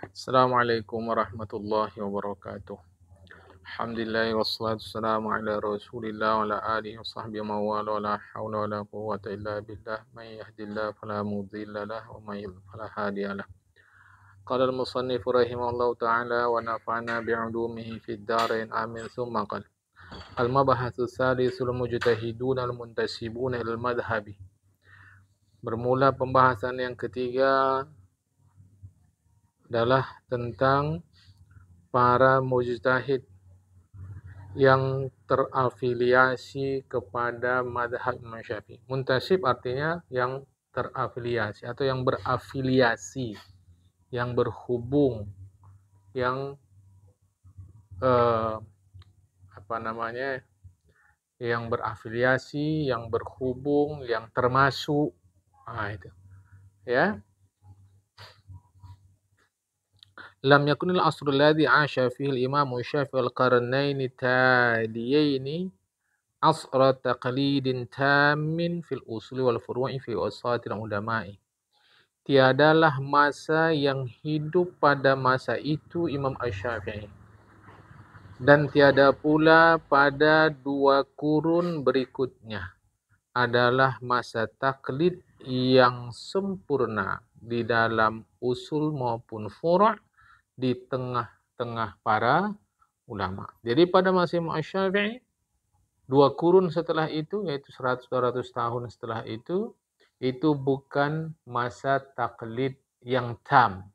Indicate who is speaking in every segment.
Speaker 1: Assalamualaikum warahmatullahi wabarakatuh. Alhamdulillah wassalatu wassalamu ala Rasulillah wa ala alihi wa sahbihi wa mawala wa la haula wa la quwwata illa billah man yahdihillahu fala mudilla lahu wa man yudlil fala hadiya lahu. Qala al-musannif rahimahullahu ta'ala wa nafa'na bi'ulumihi fid dharain amin thumma qala al-mabahatsu tsalisul mujtahidun al-muntasibuna ilal madhhabi. Bermula pembahasan yang ketiga adalah tentang para mujtahid yang terafiliasi kepada madhab Imam Syafi'i. Muntasib artinya yang terafiliasi atau yang berafiliasi, yang berhubung, yang yang berafiliasi, yang berhubung, yang termasuk. Itu. Ya. Lam yakunil asrul ladzi 'asha fihi al-Imam Syafi'i al-qarnaini taliyaini asra taqlidin tamin fil usuli wal furu'i fi wasatil ulama'i. Tiadalah masa yang hidup pada masa itu Imam Asy-Syafi'i. Dan tiada pula pada dua kurun berikutnya adalah masa taklid yang sempurna di dalam usul maupun furu' di tengah-tengah para ulama. Jadi pada masa Imam Asy-Syafi'i, dua kurun setelah itu, yaitu 100-200 tahun setelah itu bukan masa taklid yang tam,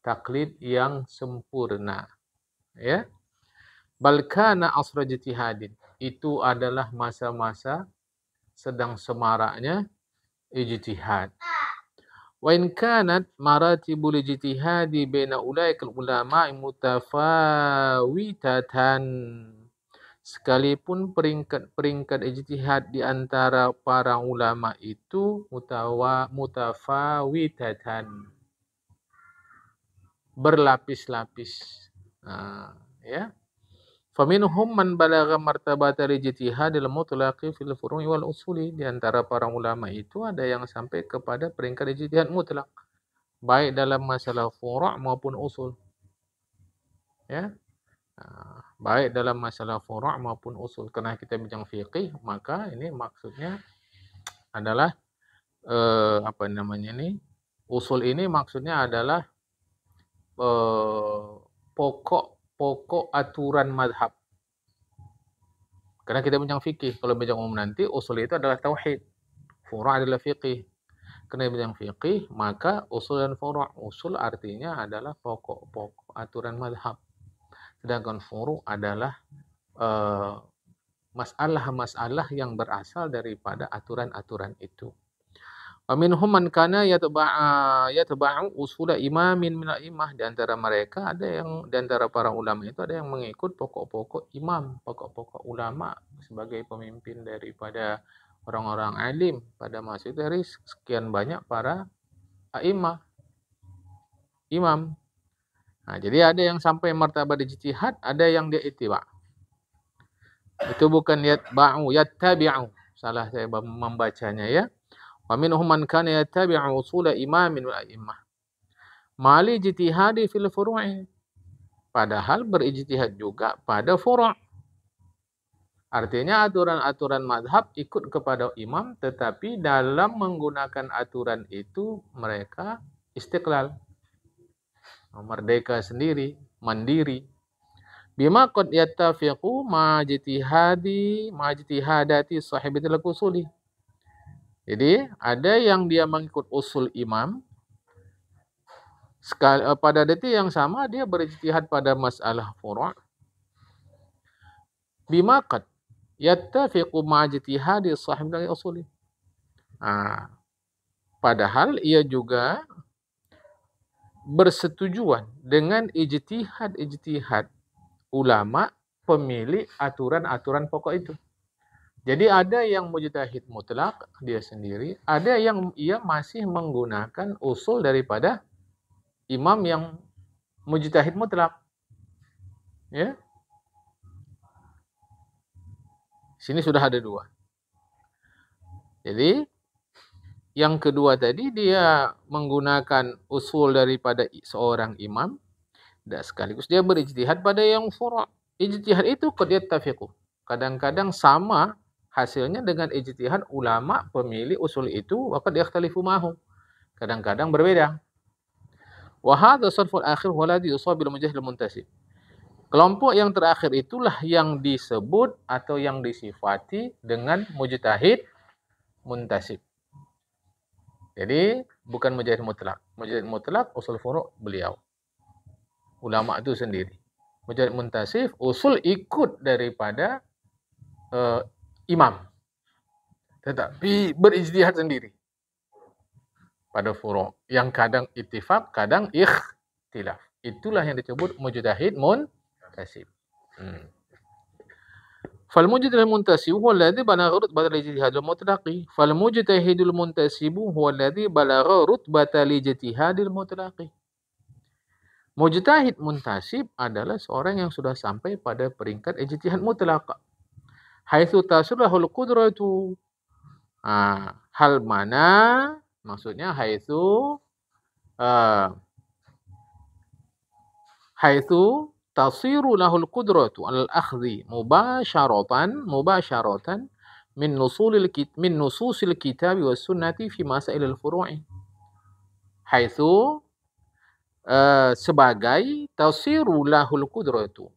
Speaker 1: taklid yang sempurna. Ya. Balkana asra ijtihadin, itu adalah masa-masa sedang semaraknya ijtihad. Wa in kanat maratibul ijtihadi baina ulaikal ulama'i mutafawitatan, sekalipun peringkat-peringkat ijtihad di antara para ulama itu mutafawitatan, berlapis-lapis. Ya. Faminhum man balagha martabatal ijtihadil mutlaqi fil furu'i wal usuli. Di antara para ulama itu ada yang sampai kepada peringkat ijtihad mutlak, baik dalam masalah furu' maupun usul. Ya. Baik dalam masalah furu' maupun usul. Karena kita bincang fikih, maka ini maksudnya adalah usul ini maksudnya adalah pokok aturan madhab. Karena kita bincang fikih, kalau bincang umum nanti usul itu adalah tauhid, furu' adalah fikih. Karena bincang fikih, maka usul dan furu'. Usul artinya adalah pokok-pokok aturan madhab. Sedangkan furu' adalah masalah-masalah yang berasal daripada aturan-aturan itu. Wa minhum man kana yatba'u usul imamin min al-imah. Di antara mereka ada yang, di antara para ulama itu ada yang mengikut pokok-pokok imam, pokok-pokok ulama sebagai pemimpin daripada orang-orang alim pada masa itu dari sekian banyak para a'imah, imam. Jadi ada yang sampai martabat ijtihad, ada yang dia ittiba'. Itu bukan yatba'u, yattabi'u. Salah saya membacanya ya. Wa minhum man kana yattabi'u usul imamin wa a'immah mali ijtihadi fil furu'i. Padahal berijtihad juga pada furu'. Artinya aturan-aturan madhab ikut kepada imam, tetapi dalam menggunakan aturan itu mereka istiqlal, merdeka sendiri, mandiri. Bima qad yattafiqu ma ijtihadati sahibatil usuli. Jadi ada yang dia mengikut usul imam, pada detik yang sama dia berijtihad pada masalah furu'. Bima qad yattafiqu ma ijtihadi sahibatil usuli. Padahal ia juga bersetujuan dengan ijtihad ulama pemilik aturan-aturan pokok itu. Jadi ada yang mujtahid mutlak dia sendiri, ada yang ia masih menggunakan usul daripada imam yang mujtahid mutlak. Ya. Sini sudah ada dua. Jadi Yang kedua tadi dia menggunakan usul daripada seorang imam dan sekaligus dia berijtihad pada yang furu'. Ijtihad itu qad yattafiqu. Kadang-kadang sama hasilnya dengan ijtihad ulama pemilik usul itu, wa qad yakhtalifu ma'hu. Kadang-kadang berbeda. Wa hadha sarful akhir huwa alladhi yusab bil mujtahid al muntasib. Kelompok yang terakhir itulah yang disebut atau yang disifati dengan mujtahid muntasib. Jadi bukan mujtahid mutlak. Mujtahid mutlak usul furu' beliau. Ulama itu sendiri. Mujtahid muntasib usul ikut daripada imam. Tetapi berijtihad sendiri pada furu' yang kadang ittifaq, kadang ikhtilaf. Itulah yang disebut mujtahid muntasib. فالمجتهد المنتسب هو الذي بلغ رتبة الاجتهاد المطلق فالمجتهد المنتسب هو الذي بلغ رتبة الاجتهاد المطلق. Mujtahid muntasib adalah seorang yang sudah sampai pada peringkat ijtihad mutlaq. Haitsu tasurahul qudratu. Hal mana maksudnya haitsu tasiru lahul qudratu al-akhdhi mubasharatan min nususil kitab was sunnati fi masail al-furu'i. Haitsu sebagai tasiru lahul qudratu.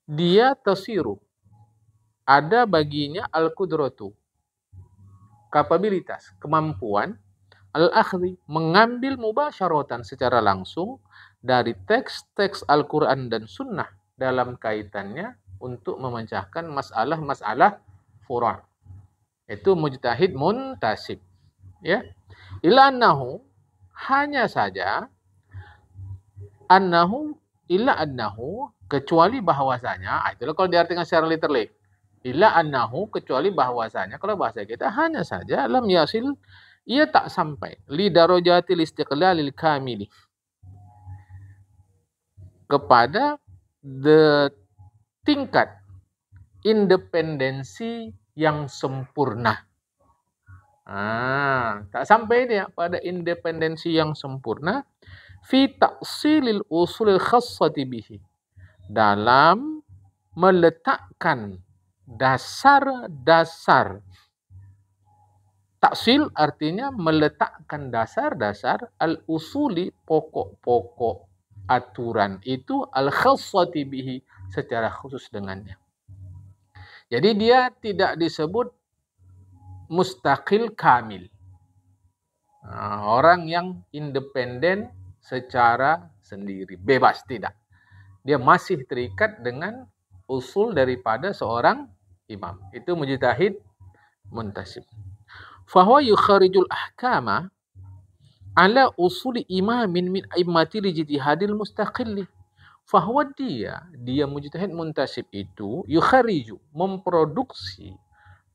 Speaker 1: Dia tasiru. Ada baginya al-qudratu. Kapabilitas, kemampuan al-akhdhi mengambil mubasharatan secara langsung dari teks-teks Al-Quran dan Sunnah dalam kaitannya untuk memecahkan masalah-masalah furu'. Itu mujtahid muntasib. Ya. Illa annahu, hanya saja, kecuali bahwasanya, itulah kalau diartikan secara literally. Illa annahu, kecuali bahwasanya, kalau bahasa kita, hanya saja, lam yasil, ia tak sampai, li darajatil istiqlalil kamili, kepada tingkat independensi yang sempurna. Tak sampai dia pada independensi yang sempurna fi ta'silil usulil khassati bihi, dalam meletakkan dasar-dasar. Taksil artinya meletakkan dasar-dasar al-usuli, pokok-pokok aturan itu al-khassati bihi, secara khusus dengannya. Jadi dia tidak disebut mustaqil kamil. Orang yang independen secara sendiri, bebas, tidak. Dia masih terikat dengan usul daripada seorang imam. Itu mujtahid muntasib. Fahuwa yukharijul ahkama ala usuli imamin min immatil ijtihadil mustaqilli. Fahuwa dia mujtahid muntasib itu yukhariju, memproduksi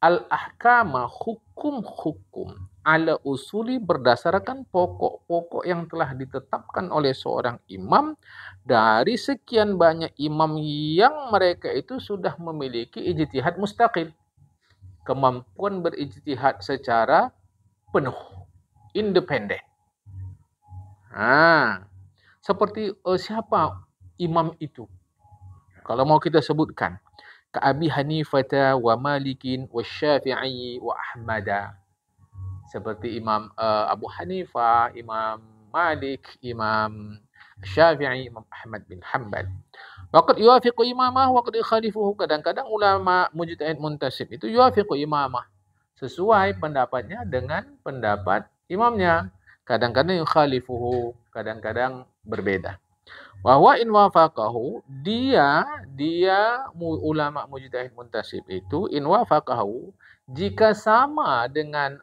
Speaker 1: al-ahkama, hukum-hukum, ala usuli, berdasarkan pokok-pokok yang telah ditetapkan oleh seorang imam dari sekian banyak imam yang mereka itu sudah memiliki ijtihad mustaqil, kemampuan berijtihad secara penuh, independen. Seperti siapa imam itu? Kalau mau kita sebutkan, Abi Hanifah wa Malikin wa Syafi'i wa Ahmada. Seperti Imam Abu Hanifah, Imam Malik, Imam Syafi'i, Imam Ahmad bin Hanbal. Waqad yuwafiqu imamah wa qad yukhalifuhu. Kadang-kadang ulama mujtahid muntasib itu yuwafiqu imamah, sesuai pendapatnya dengan pendapat imamnya. Kadang-kadang yukhalifuhu, kadang-kadang berbeda. Bahwa in wafaqahu, dia ulama mujtahid muntasib itu in wafaqahu, jika sama dengan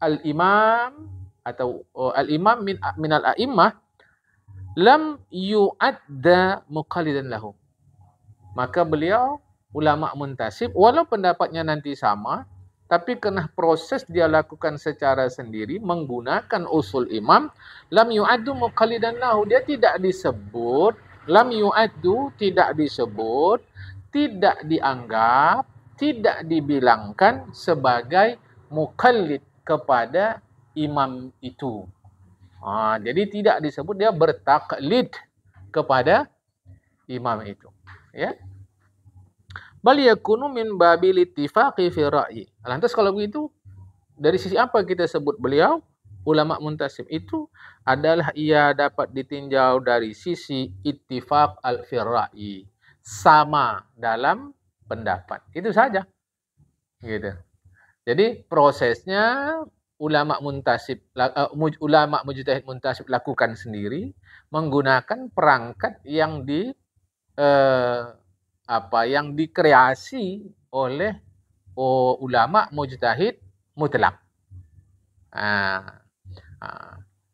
Speaker 1: al-imam atau al-imam min al-a'immah, lam yu'adda muqallidan lahu. Maka beliau ulama muntasib, walau pendapatnya nanti sama, tapi kena proses dia lakukan secara sendiri menggunakan usul imam, lam yu'addu muqallidan lahu, dia tidak disebut, lam yu'addu, tidak disebut, tidak dianggap, tidak dibilangkan sebagai muqallid, kepada imam itu. Jadi tidak disebut dia bertaklid kepada imam itu. Ya. Bal yakunu min babil ittifaqi fi ra'yi. Lantas kalau begitu, dari sisi apa kita sebut beliau ulama muntasib? Itu adalah ia dapat ditinjau dari sisi ittifaq al-fi ra'yi, sama dalam pendapat. Itu saja. Gitu. Jadi prosesnya ulama muntasib, ulama mujtahid muntasib lakukan sendiri menggunakan perangkat yang yang dikreasi oleh ulama mujtahid mutlak.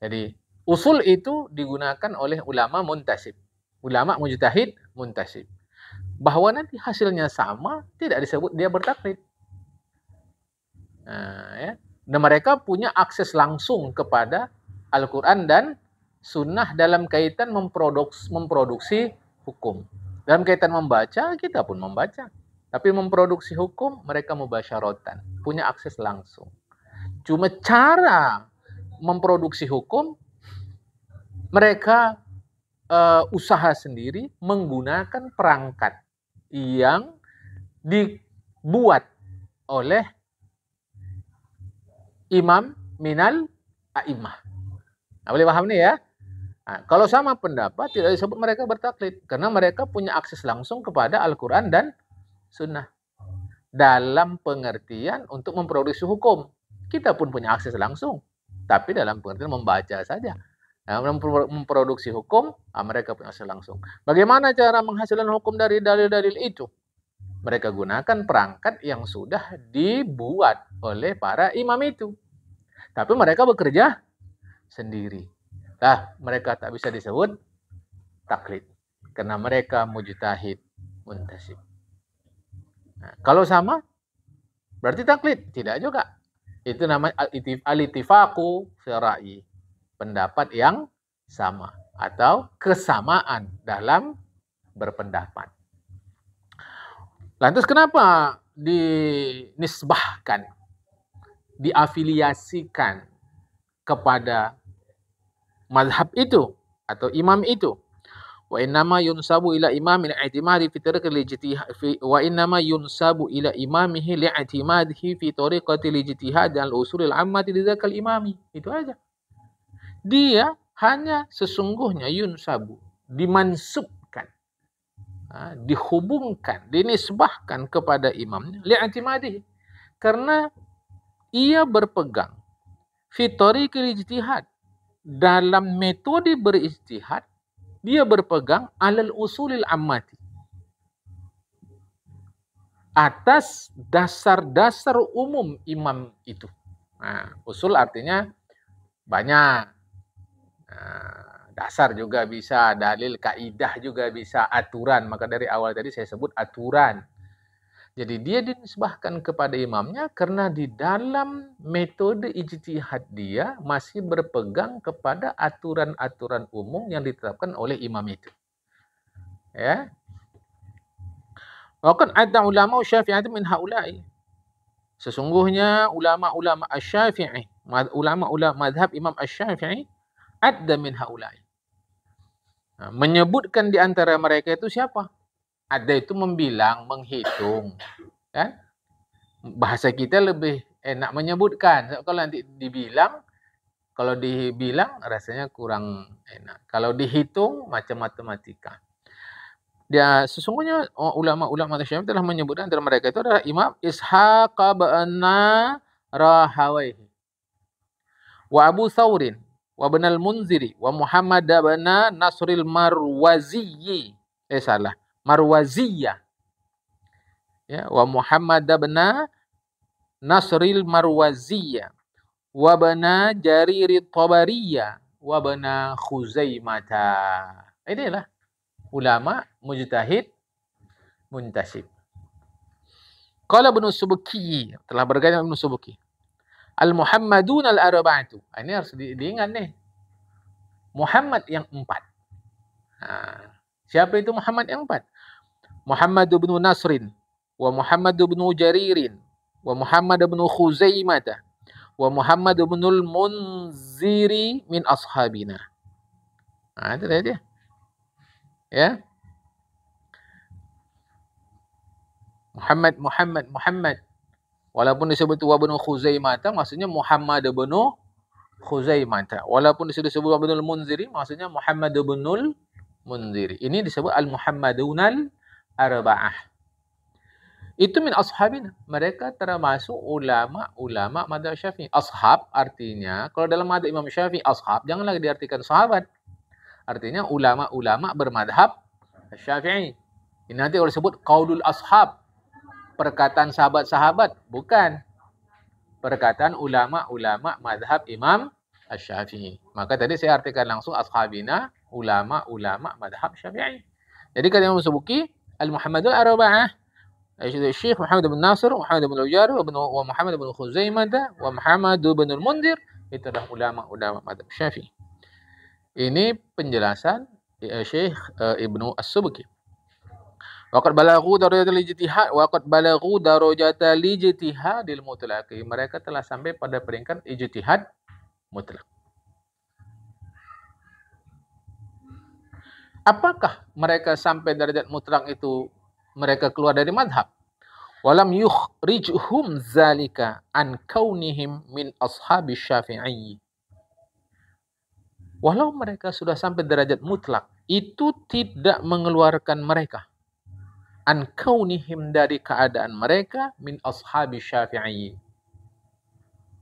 Speaker 1: Jadi usul itu digunakan oleh ulama muntasib, ulama mujtahid muntasib. Bahwa nanti hasilnya sama, tidak disebut dia bertaklid. Ya. Dan mereka punya akses langsung kepada Al-Quran dan Sunnah dalam kaitan memproduksi hukum. Dalam kaitan membaca, kita pun membaca. Tapi memproduksi hukum, mereka mubasyaratan. Punya akses langsung. Cuma cara memproduksi hukum, mereka usaha sendiri menggunakan perangkat yang dibuat oleh imam minal a'imah. Boleh paham nih ya? Kalau sama pendapat, tidak disebut mereka bertaklid. Karena mereka punya akses langsung kepada Al-Quran dan Sunnah. Dalam pengertian untuk memproduksi hukum. Kita pun punya akses langsung. Tapi dalam pengertian membaca saja. Memproduksi hukum, mereka punya akses langsung. Bagaimana cara menghasilkan hukum dari dalil-dalil itu? Mereka gunakan perangkat yang sudah dibuat oleh para imam itu. Tapi mereka bekerja sendiri. Mereka tak bisa disebut taklid. Karena mereka mujtahid muntasib. Kalau sama, berarti taklid? Tidak juga. Itu namanya al-ittifaqu fi ra'yi. Pendapat yang sama. Atau kesamaan dalam berpendapat. Lantas kenapa dinisbahkan, diafiliasikan kepada mazhab itu atau imam itu? Wa innama yunsabu ila imamin i'timadi fi tariqil ijtihad wa innama yunsabu ila imamihi li'timadihi fi tariqatil ijtihad al-usul al-ammati lidzakal imami. Itu aja. Dia hanya sesungguhnya yunsabu, dimansubkan, dihubungkan, dinisbahkan kepada imamnya li'timadihi, karena ia berpegang fi tariqil ijtihad, dalam metode berijtihad, dia berpegang alal usulil ammati, atas dasar-dasar umum imam itu. Usul artinya banyak. Dasar juga bisa, dalil, kaidah juga bisa, aturan. Maka dari awal tadi saya sebut aturan. Jadi dia dinisbahkan kepada imamnya karena di dalam metode ijtihad dia masih berpegang kepada aturan-aturan umum yang ditetapkan oleh imam itu. Ya. Waqad ada ulama Syafi'i min haula'i. Sesungguhnya ulama-ulama Asy-Syafi'i, ulama-ulama mazhab Imam Asy-Syafi'i ada min haula'i. Menyebutkan di antara mereka itu siapa? Ada itu membilang, menghitung. Kan? Bahasa kita lebih enak menyebutkan. Kalau nanti dibilang, kalau dibilang rasanya kurang enak. Kalau dihitung macam matematika. Dia sesungguhnya ulama-ulama Syafi'i telah menyebutkan antara mereka itu adalah Imam Ishaq bin Rahawayhi, wa Abu Thawrin, wa Ibn al-Munziri, wa Muhammad bin Nasril Marwaziyyi. Marwaziyah. Ya, wa Muhammad bin Nasril Marwaziyah, wa Ibn Jarir Tabariyah, wa Ibn Khuzaimata. Inilah ulama mujtahid muntasib. Qala Ibnu Subki, telah berkata Ibnu Subki, Al-Muhammadun al-arba'atu. Ini harus diingat nih. Muhammad yang 4. Siapa itu Muhammad yang 4? Muhammad bin Nasrin, wa Muhammad bin Jaririn, wa Muhammad bin Khuzaimah, wa Muhammad ibnul Munziri min ashabina. Nah, itu dia. Ya. Muhammad. Walaupun disebut wa ibnu Khuzaimah, maksudnya Muhammad ibnu Khuzaimah. Walaupun disebut wa ibnul Munziri, maksudnya Muhammad ibnul Munziri. Ini disebut al-Muhammadunal Arba'ah. Itu min ashabina. Mereka termasuk ulama-ulama mazhab Syafi'i. Ashab artinya, kalau dalam mazhab Imam Syafi'i, ashab jangan lagi diartikan sahabat. Artinya ulama-ulama bermadhab Syafi'i. Ini nanti orang sebut qaulul ashab. Perkataan sahabat-sahabat. Bukan. Perkataan ulama-ulama mazhab Imam Syafi'i. Maka tadi saya artikan langsung ashabina, ulama-ulama mazhab Syafi'i. Jadi kalau Imam Subuki, al-Muhammadul Arba'ah, Syekh Muhammad bin Nasir, Muhammad bin Ujar, wa Muhammad bin Khuzaimah, wa Muhammad bin Munzir, itu adalah ulama-ulama mazhab Syafi'i. Ini penjelasan Syekh Ibnu As-Subki. Waqad balaghu darajatal ijtihad, waqad balaghu darajatal ijtihadil mutlaq. Mereka telah sampai pada peringkat ijtihad mutlak. Apakah mereka sampai derajat mutlak itu mereka keluar dari madhab? Walam yukhrijhum zalika an kaunihim min ashabi Syafi'i. Walau mereka sudah sampai derajat mutlak, itu tidak mengeluarkan mereka an kaunihim dari keadaan mereka min ashabi Syafi'i.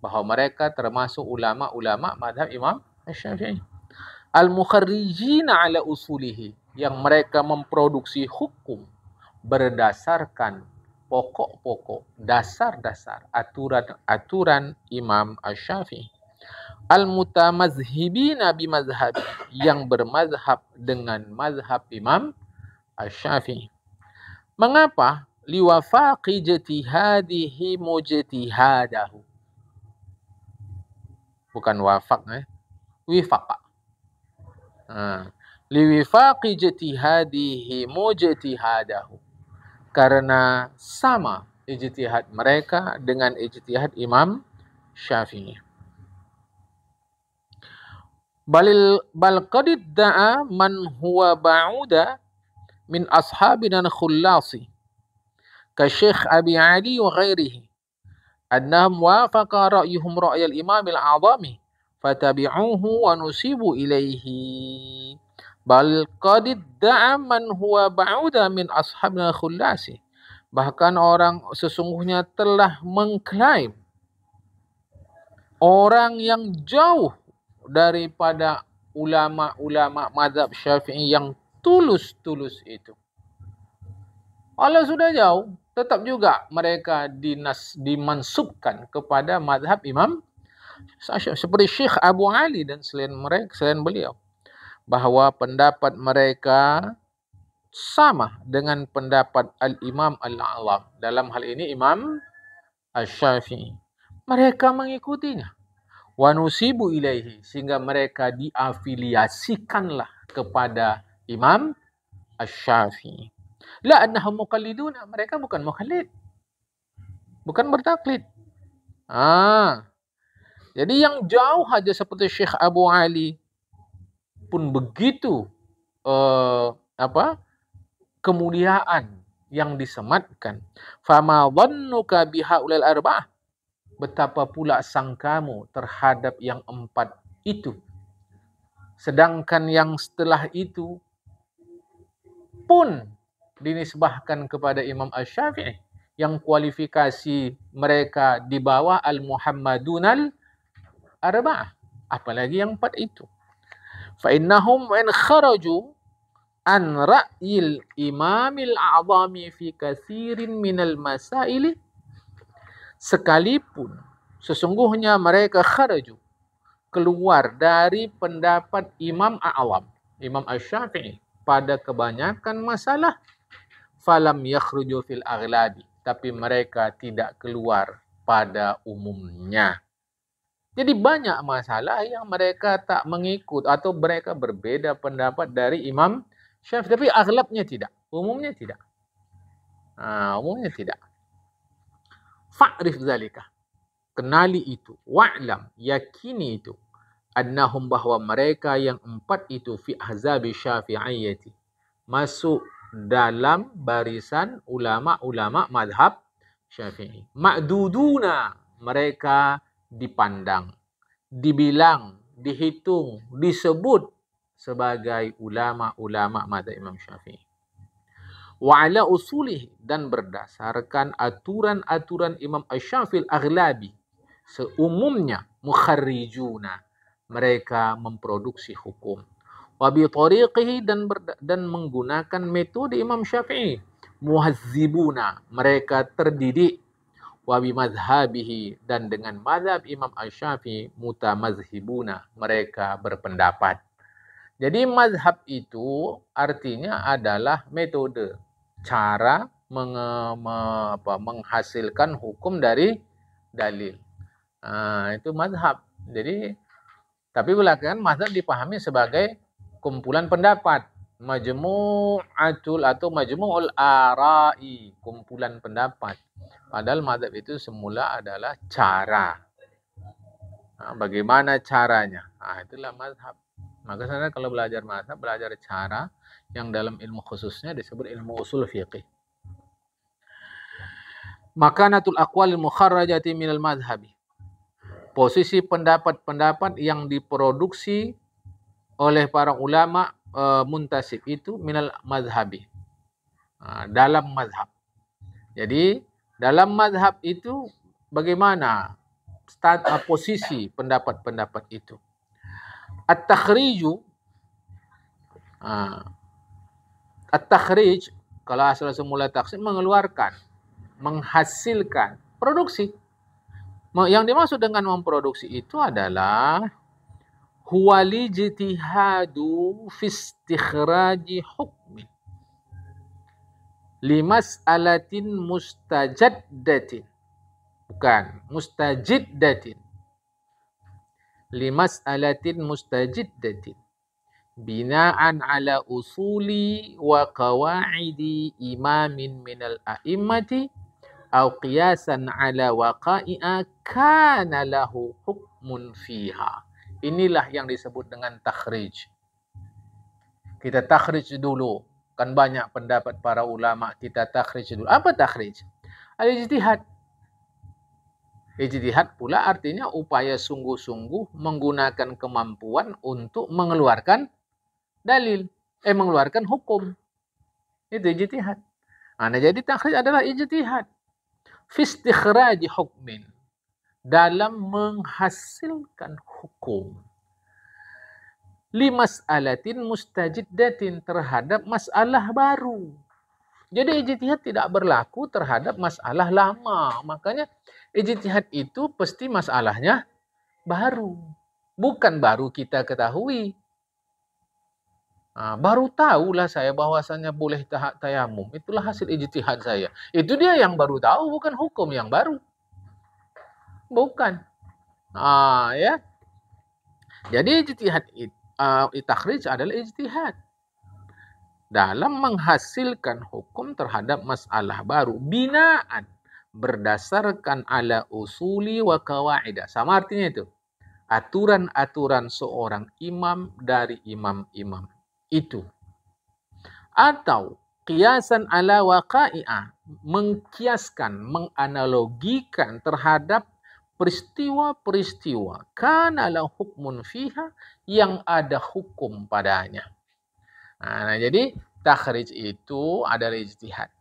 Speaker 1: Bahwa mereka termasuk ulama-ulama madhab Imam Syafi'i. Al-mukharrijina ala usulihi, yang mereka memproduksi hukum berdasarkan pokok-pokok, dasar-dasar, aturan-aturan Imam Syafi'i. Al-mutamazhibina bimazhabi, yang bermazhab dengan mazhab Imam Syafi'i. Mengapa? Liwafaqi ijtihadihi mujtihadahu. Bukan wafaq, wifaqa. Liwifaqi ijtihadihi mujtihadahu. Karena sama ijtihad mereka dengan ijtihad Imam Syafi'i. Bal qad idda'a man huwa ba'uda min ashabina khullasi ka Syekh Abi Ali wa ghairihi annahum wafaqa ra'yuhum ra'yal imam al-'azami fatabi'uhu wa nusibu ilaihi. Bal qad idda'a man huwa ba'uda min ashabina khullasi. Bahkan orang sesungguhnya telah mengklaim orang yang jauh daripada ulama-ulama mazhab Syafi'i yang tulus-tulus itu. Allah sudah jauh, tetap juga mereka dimansubkan kepada mazhab Imam Syafi'i. Seperti Syekh Abu Ali dan selain beliau. Bahwa pendapat mereka sama dengan pendapat Al-Imam Al-A'lam. Dalam hal ini Imam Syafi'i. Mereka mengikutinya. Wa nusibu ilaihi, sehingga mereka diafiliasikanlah kepada Imam Syafi'i. La annahum muqalliduna, mereka bukan muqallid. Bukan bertaklid. Jadi yang jauh saja seperti Syekh Abu Ali pun begitu kemuliaan yang disematkan. Fama dhannuka bihaulal arba'ah. Betapa pula sangkamu terhadap yang 4 itu. Sedangkan yang setelah itu pun dinisbahkan kepada Imam Syafi'i yang kualifikasi mereka di bawah Al-Muhammadunal Arba'ah. Apalagi yang 4 itu. Fa innahum in kharaju an ra'yil imamil a'zami fi katsirin minal masaili, sekalipun sesungguhnya mereka kharaju, keluar dari pendapat Imam A'lam, Imam Syafi'i pada kebanyakan masalah, falam yakhruju fil aghlabi, tapi mereka tidak keluar pada umumnya. Jadi banyak masalah yang mereka tak mengikut atau mereka berbeda pendapat dari Imam Syafi'i, tapi aghlabnya tidak, umumnya tidak. Umumnya tidak. Fa'rif zalika. kenali itu, wa'lam, yakini itu, annahum bahwa mereka yang empat itu fi ahzabi syafi'iyyati, masuk dalam barisan ulama-ulama madhab Syafi'i. Ma'duduna, mereka dipandang, dibilang, dihitung, disebut sebagai ulama-ulama madhab Imam Syafi'i. Wa ala usulih, dan berdasarkan aturan-aturan Imam Asy-Syafi'i al-Aghlabi, seumumnya mukharrijuna, mereka memproduksi hukum. Wa bi tariqihi, dan menggunakan metode Imam Syafi'i, muhazzibuna, mereka terdidik. Wa bi madhhabihi, dan dengan mazhab Imam Asy-Syafi'i, mutamazhibuna, mereka berpendapat. Jadi mazhab itu artinya adalah metode, cara menghasilkan hukum dari dalil. Itu mazhab. Jadi, tapi belakangan mazhab dipahami sebagai kumpulan pendapat, majmu'atul atau majmu'ul ara'i, kumpulan pendapat. Padahal mazhab itu semula adalah cara. Bagaimana caranya? Itulah mazhab. Maka sana kalau belajar mazhab, belajar cara yang dalam ilmu khususnya disebut ilmu usul fiqih. Makanatul aqwalil mukharrajati minal madhabi, posisi pendapat-pendapat yang diproduksi oleh para ulama muntasib itu minal madhabi, dalam mazhab. Jadi dalam mazhab itu bagaimana posisi pendapat-pendapat itu. At-takhriju, at-takhrij kalau asal semula takhrir, mengeluarkan, menghasilkan, produksi. Yang dimaksud dengan memproduksi itu adalah huwal ijtihadu fi istikhraji hukmin limas'alatin mustajaddatin, bukan mustajiddatin, limas'alatin mustajiddatin bina'an ala usuli wa qawaidi imamin minal a'immati au qiyasan ala waqa'i'a kana lahu hukmun fiha. Inilah yang disebut dengan takhrij. Kita takhrij dulu. Kan banyak pendapat para ulama, kita takhrij dulu. Apa takhrij? Al-ijtihad. Ijtihad pula artinya upaya sungguh-sungguh menggunakan kemampuan untuk mengeluarkan dalil, mengeluarkan hukum. Itu ijtihad. Nah, jadi takhrij adalah ijtihad fi istikhraji hukmin, dalam menghasilkan hukum, limas'alatin mustajiddatin, terhadap masalah baru. Jadi ijtihad tidak berlaku terhadap masalah lama. Makanya ijtihad itu pasti masalahnya baru. Bukan baru kita ketahui. Baru tahulah saya bahwasannya boleh tayamum. Itulah hasil ijtihad saya. Itu dia yang baru tahu, bukan hukum yang baru. Bukan. Ya. Jadi ijtihad takhrij adalah ijtihad dalam menghasilkan hukum terhadap masalah baru, binaan, berdasarkan ala usuli wa qawaidah. Sama artinya itu. Aturan-aturan seorang imam dari imam-imam itu. Atau qiyasan ala waqa'i'a, mengkiaskan, menganalogikan terhadap peristiwa-peristiwa kana la hukmun fiha, yang ada hukum padanya. Nah, jadi takhrij itu adalah ijtihad.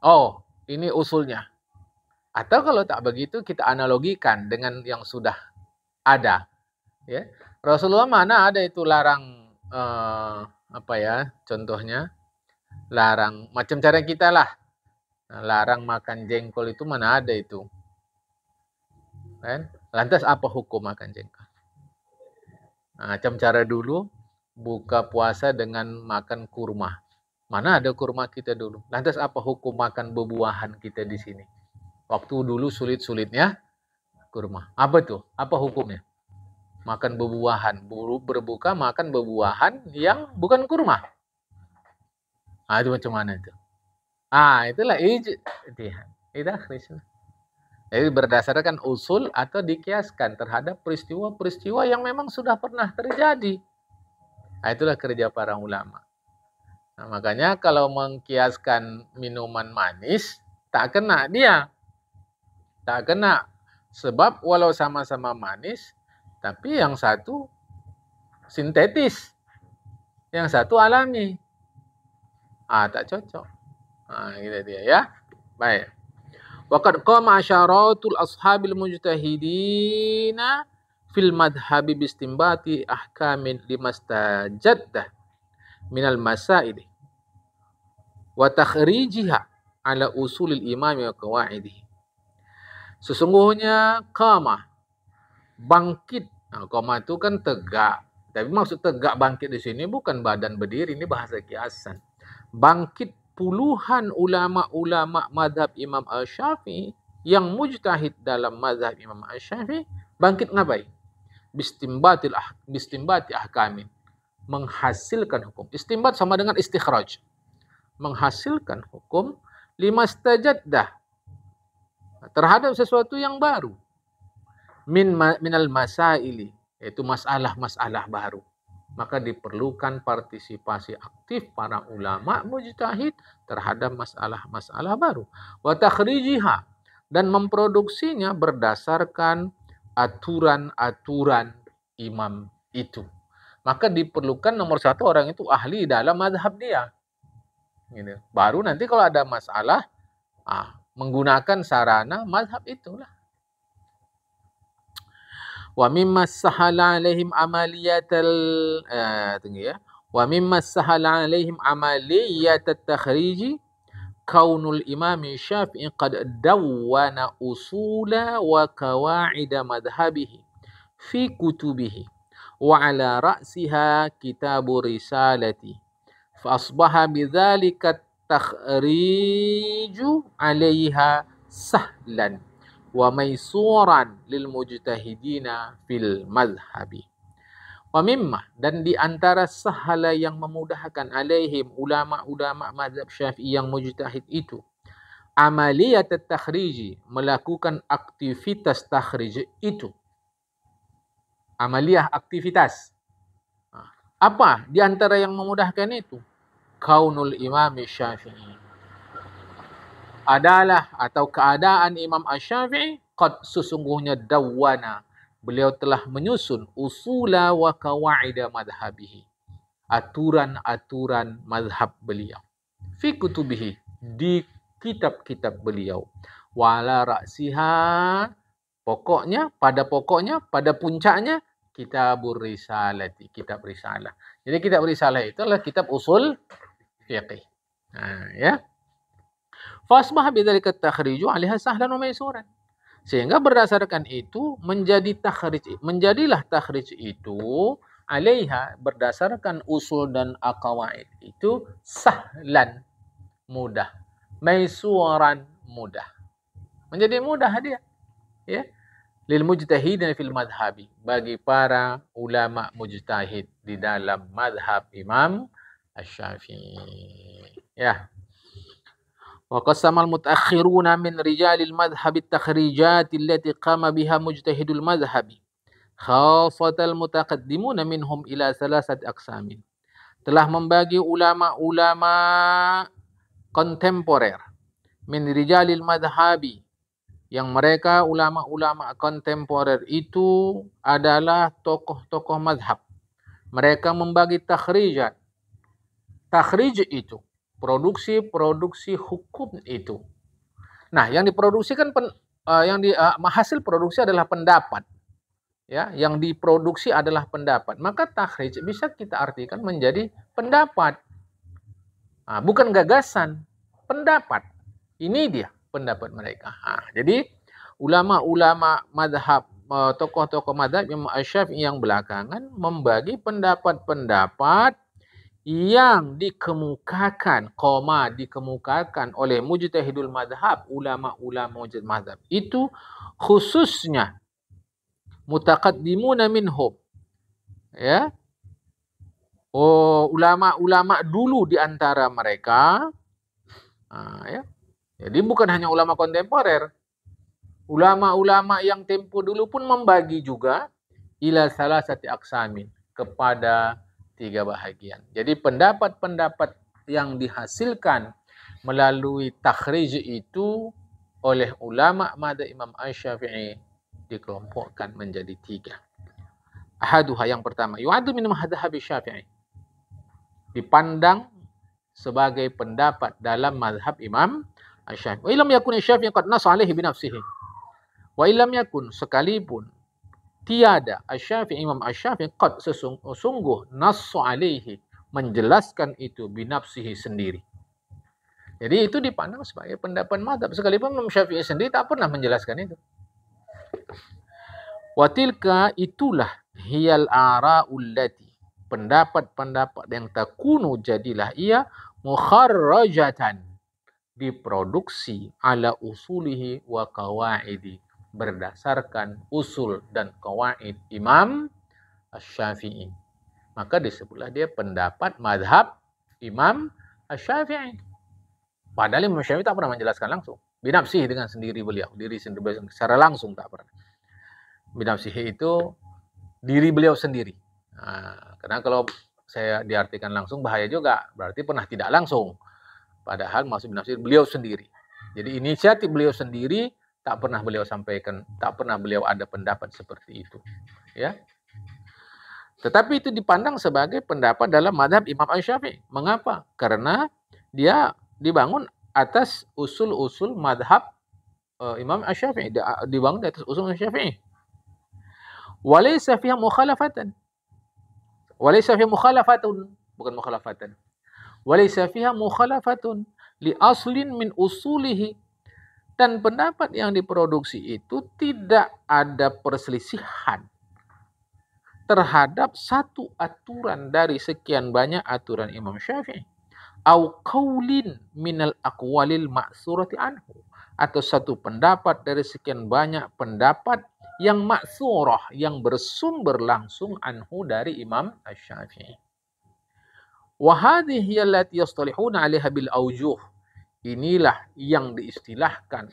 Speaker 1: Oh, ini usulnya. Atau kalau tak begitu kita analogikan dengan yang sudah ada. Ya. Rasulullah mana ada itu larang contohnya larang macam cara kita lah. Larang makan jengkol itu mana ada itu. Kan? Lantas apa hukum makan jengkol? Macam cara dulu buka puasa dengan makan kurma. Mana ada kurma kita dulu? Lantas apa hukum makan buah-buahan kita di sini? Waktu dulu sulit-sulitnya kurma. Apa tuh? Apa hukumnya? Makan buah-buahan. Berbuka makan buah-buahan yang bukan kurma. Itu macam mana itu? Itulah ijtihad. Jadi berdasarkan usul atau dikiaskan terhadap peristiwa-peristiwa yang memang sudah pernah terjadi. Nah, itulah kerja para ulama. Nah, makanya kalau mengkiaskan minuman manis, tak kena dia. Tak kena. Sebab walau sama-sama manis, tapi yang satu sintetis, yang satu alami. Tak cocok. Gitu dia ya. Baik. Waqad qama asyaratul ashabil mujtahidina fil madhhabi bistimbati ahkamin limastajaddah minal masaili wa takhrijiha ala usulil imami wa qawaidihi. Sesungguhnya qama, bangkit. Qama itu kan tegak. Tapi maksud tegak bangkit di sini bukan badan berdiri, ini bahasa kiasan. Bangkit puluhan ulama-ulama madhab Imam Asy-Syafi'i yang mujtahid dalam madhab Imam Asy-Syafi'i, bangkit ngapain? Bistimbati ahkamin, menghasilkan hukum. Istimbat sama dengan istikhraj, menghasilkan hukum limastajaddah, terhadap sesuatu yang baru, minal masaili, yaitu masalah-masalah baru. Maka diperlukan partisipasi aktif para ulama mujtahid terhadap masalah-masalah baru. Wa takhrijiha, dan memproduksinya berdasarkan aturan-aturan imam itu. Maka diperlukan nomor satu orang itu ahli dalam mazhab dia. Gitu. Baru nanti kalau ada masalah, menggunakan sarana mazhab itulah. Wa mimma sahala alaihim amaliyatal wa mimma sahala alaihim amaliyatat takhriji kaunul imam Syafi'i qad dawwana usula wa qawaida madhhabihi fi kutubihi wa ala ra'siha kitabu risalati fa asbaha bidzalika takhriju 'alaiha sahlan wa maisuran lil mujtahidina fil madhhabi. Wa mimma, dan di antara sahala yang memudahkan alaihim ulama-ulama mazhab Syafi'i yang mujtahid itu, amaliyat takhriji, melakukan aktivitas takhrij itu. Amaliyah, aktivitas. Apa di antara yang memudahkan itu? Kaunul imam Syafi'i, adalah atau keadaan Imam Asy-Syafi'i qad, sesungguhnya dawwana, beliau telah menyusun usula wa qawaida madhhabihi, aturan-aturan mazhab beliau, fi kutubihi, di kitab-kitab beliau, wala ra'siha, pokoknya, pada puncaknya, kitabur risalati, kitab risalah. Jadi kitab risalah itu adalah kitab usul fiqih. Ya. Fasbah bidzalika takhriju 'alaiha sahlan wa maisuran. Sehingga berdasarkan itu menjadilah takhrij itu 'alaiha, berdasarkan usul dan aqwaid itu, sahlan, mudah, maisuran, mudah. Menjadi mudah dia, ya. Lil mujtahidin fil madhhabi, bagi para ulama mujtahid di dalam madhab Imam Asy-Syafi'i. Ya. Wa qasamal mutaakhiruna min rijalil madhhabi at-takhrijat allati qama biha mujtahidul madhhabi khasatal mutaqaddimuna minhum ila salasati aqsamin. Telah membagi ulama-ulama kontemporer min rijalil madhhabi, yang mereka ulama-ulama kontemporer itu adalah tokoh-tokoh madhab. Mereka membagi takhrijat. Takhrij itu produksi hukum itu. Nah, yang diproduksikan hasil produksi adalah pendapat. Ya, yang diproduksi adalah pendapat. Maka takhrij bisa kita artikan menjadi pendapat. Bukan gagasan, pendapat. Ini dia pendapat mereka. Jadi ulama-ulama madhab, tokoh-tokoh madhab Imam Asy-Syafi'i yang belakangan membagi pendapat-pendapat yang dikemukakan oleh mujtahidul madhab, ulama-ulama mujtahid madhab itu, khususnya mutaqaddimuna minhum, ya, ulama-ulama dulu di antara mereka, ya. Jadi bukan hanya ulama kontemporer, Ulama-ulama yang tempo dulu pun membagi juga ila salasati aqsamin, kepada 3 bahagian. Jadi pendapat-pendapat yang dihasilkan melalui takhrij itu oleh ulama madzhab Imam Asy-Syafi'i dikelompokkan menjadi 3. Ahaduha, yang pertama, yu'addu min madhhab Syafi'i, dipandang sebagai pendapat dalam mazhab Imam Asy-Syafi'i. Wa illam yakun Asy-Syafi'i qad nassa alaihi bi nafsihi. Wa illam yakun, sekalipun tiada Asy-Syafi'i, Imam Asy-Syafi'i qad sungguh nassa alaihi, menjelaskan itu binafsihi, sendiri. Jadi itu dipandang sebagai pendapat mazhab, sekalipun Imam Syafi'i sendiri tak pernah menjelaskan itu. Wa tilka, itulah, hiyal ara'ul lati, pendapat-pendapat yang takunu, jadilah ia, mukharrajatan, diproduksi, ala usulihi wa qawaidi, berdasarkan usul dan qawaid Imam Asy-Syafi'i. Maka disebutlah dia pendapat mazhab Imam Asy-Syafi'i. Padahal Imam Syafi'i tak pernah menjelaskan langsung. Binafsihi, dengan sendiri beliau. Diri sendiri secara langsung tak pernah. Binafsihi itu diri beliau sendiri. Nah, karena kalau saya diartikan langsung bahaya juga. Berarti pernah tidak langsung. Padahal maksud binafsihi beliau sendiri. Jadi inisiatif beliau sendiri, tak pernah beliau sampaikan, tak pernah beliau ada pendapat seperti itu. Ya. Tetapi itu dipandang sebagai pendapat dalam mazhab Imam Asy-Syafi'i. Mengapa? Karena dia dibangun atas usul-usul mazhab Imam Asy-Syafi'i, dibangun di atas usul Asy-Syafi'i. Walaysa fiha mukhalafatan. Walaysa fiha mukhalafatun, bukan mukhalafatan. Walaysa fiha mukhalafatun li aslin min usulihi. Dan pendapat yang diproduksi itu tidak ada perselisihan terhadap satu aturan dari sekian banyak aturan Imam Syafi'i. Au qaulin minal aqwalil ma'surati anhu, atau satu pendapat dari sekian banyak pendapat yang ma'surah, yang bersumber langsung anhu, dari Imam Asy-Syafi'i. Wa hadhihi allati yastalihuna 'alaiha bil aujuh. Inilah yang diistilahkan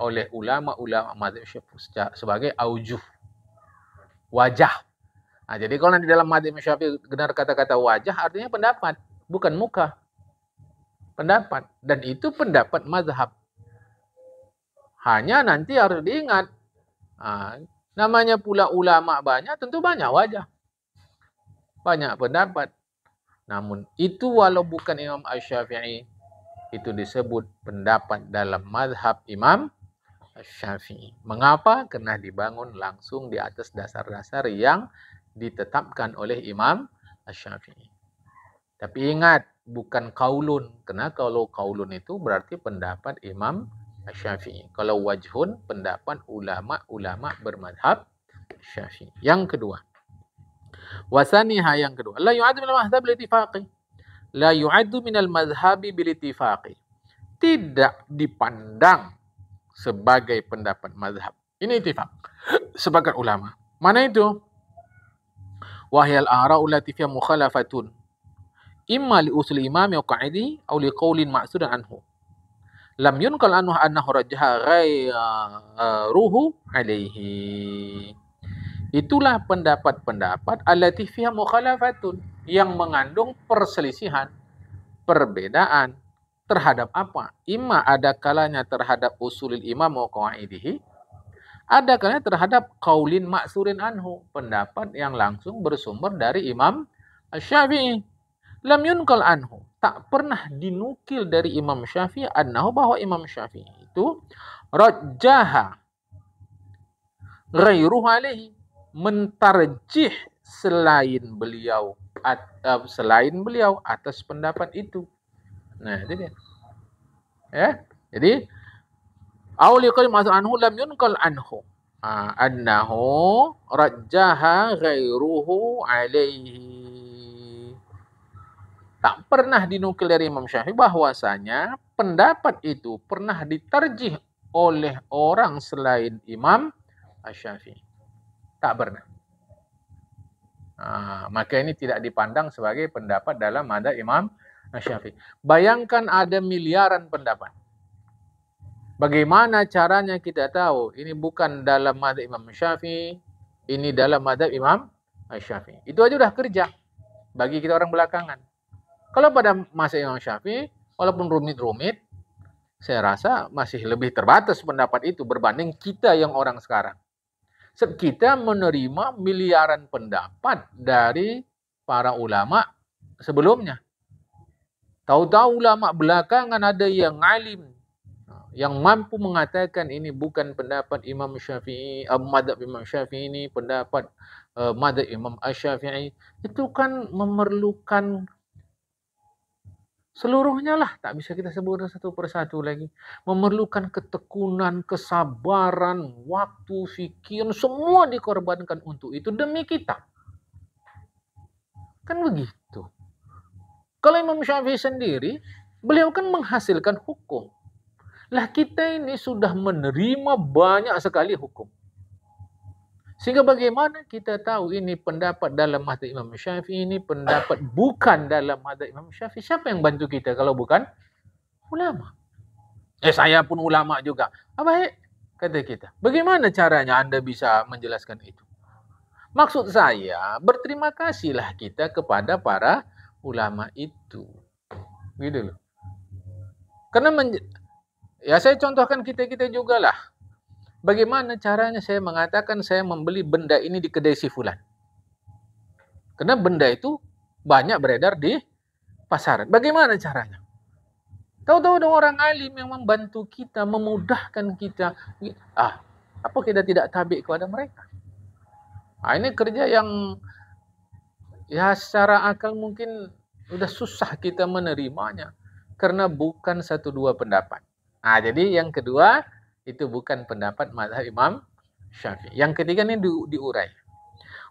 Speaker 1: oleh ulama-ulama mazhab Syafi'i sebagai aujuh, wajah. Nah, jadi kalau nanti dalam mazhab Syafi'i benar kata-kata wajah, artinya pendapat, bukan muka. Pendapat. Dan itu pendapat mazhab. Hanya nanti harus diingat, namanya pula ulama banyak, tentu banyak wajah, banyak pendapat. Namun itu walau bukan Imam Asy-Syafi'i, itu disebut pendapat dalam mazhab Imam Asy-Syafi'i. Mengapa? Karena dibangun langsung di atas dasar-dasar yang ditetapkan oleh Imam Asy-Syafi'i. Tapi ingat, bukan kaulun. Karena kalau kaulun itu berarti pendapat Imam Asy-Syafi'i. Kalau wajhun, pendapat ulama-ulama bermadhab Syafi'i. Yang kedua, wasaniha, yang kedua, la yu'addu minal madhhab bil ittifaqi. La yu'addu minal madhhabi bil ittifaqi. Tidak dipandang sebagai pendapat mazhab. Ini ittifaq, sepakat ulama. Mana itu? Wahyal ara'u lati fiha mukhalafatun, imma li usul imam wa qa'idi aw li qaulin ma'sudan anhu. Lam yunkal anhu annahu rajjaha ghairuhu alaihi. Itulah pendapat-pendapat allati fiha mukhalafatun, yang mengandung perselisihan, perbedaan terhadap apa? Imma, ada kalanya terhadap usulil imam wa qawaidihi, ada kalanya terhadap qaulin ma'surin anhu, pendapat yang langsung bersumber dari Imam Asy-Syafi'i. Lam yunkal anhu, tak pernah dinukil dari Imam Syafi'i, annahu, bahwa Imam Syafi'i itu rajjaha ghairuhu alaihi, mentarjih selain beliau atas pendapat itu. Nah, itu dia. Ya, jadi auli qaul ma'sur anhu lam yunkal anhu annahu rajjaha ghairuhu alaihi. Tak pernah dinukil dari Imam Syafi'i bahwasanya pendapat itu pernah ditarjih oleh orang selain Imam Asy-Syafi'i. Tak pernah. Maka ini tidak dipandang sebagai pendapat dalam mazhab Imam Asy-Syafi'i. Bayangkan ada miliaran pendapat. Bagaimana caranya kita tahu ini bukan dalam mazhab Imam Syafi'i, ini dalam mazhab Imam Syafi'i. Itu aja udah kerja bagi kita orang belakangan. Kalau pada masa Imam Syafi'i, walaupun rumit-rumit, saya rasa masih lebih terbatas pendapat itu berbanding kita yang orang sekarang. Kita menerima miliaran pendapat dari para ulama sebelumnya. Tahu-tahu ulama belakangan ada yang alim, yang mampu mengatakan ini bukan pendapat Imam Syafi'i, mazhab Imam Syafi'i ini pendapat mazhab Imam Asy-Syafi'i. Itu kan memerlukan seluruhnya lah, tak bisa kita sebut satu persatu lagi. Memerlukan ketekunan, kesabaran, waktu, fikir, semua dikorbankan untuk itu demi kita. Kan begitu. Kalau Imam Syafi'i sendiri, beliau kan menghasilkan hukum. Lah kita ini sudah menerima banyak sekali hukum. Sehingga bagaimana kita tahu ini pendapat dalam mazhab Imam Syafi'i, ini pendapat bukan dalam mazhab Imam Syafi'i. Siapa yang bantu kita kalau bukan ulama? Saya pun ulama juga. Baik, kata kita. Bagaimana caranya Anda bisa menjelaskan itu? Maksud saya, berterima kasihlah kita kepada para ulama itu. Gitu loh. Karena ya saya contohkan kita-kita juga lah. Bagaimana caranya saya mengatakan saya membeli benda ini di kedai si fulan. Karena benda itu banyak beredar di pasaran. Bagaimana caranya? Tahu-tahu ada orang alim yang membantu kita, memudahkan kita. Apa kita tidak tabik kepada mereka? Ini kerja yang ya secara akal mungkin sudah susah kita menerimanya. Karena bukan satu dua pendapat. Jadi yang kedua, itu bukan pendapat mazhab Imam Syafi'i. Yang ketiga ini diurai.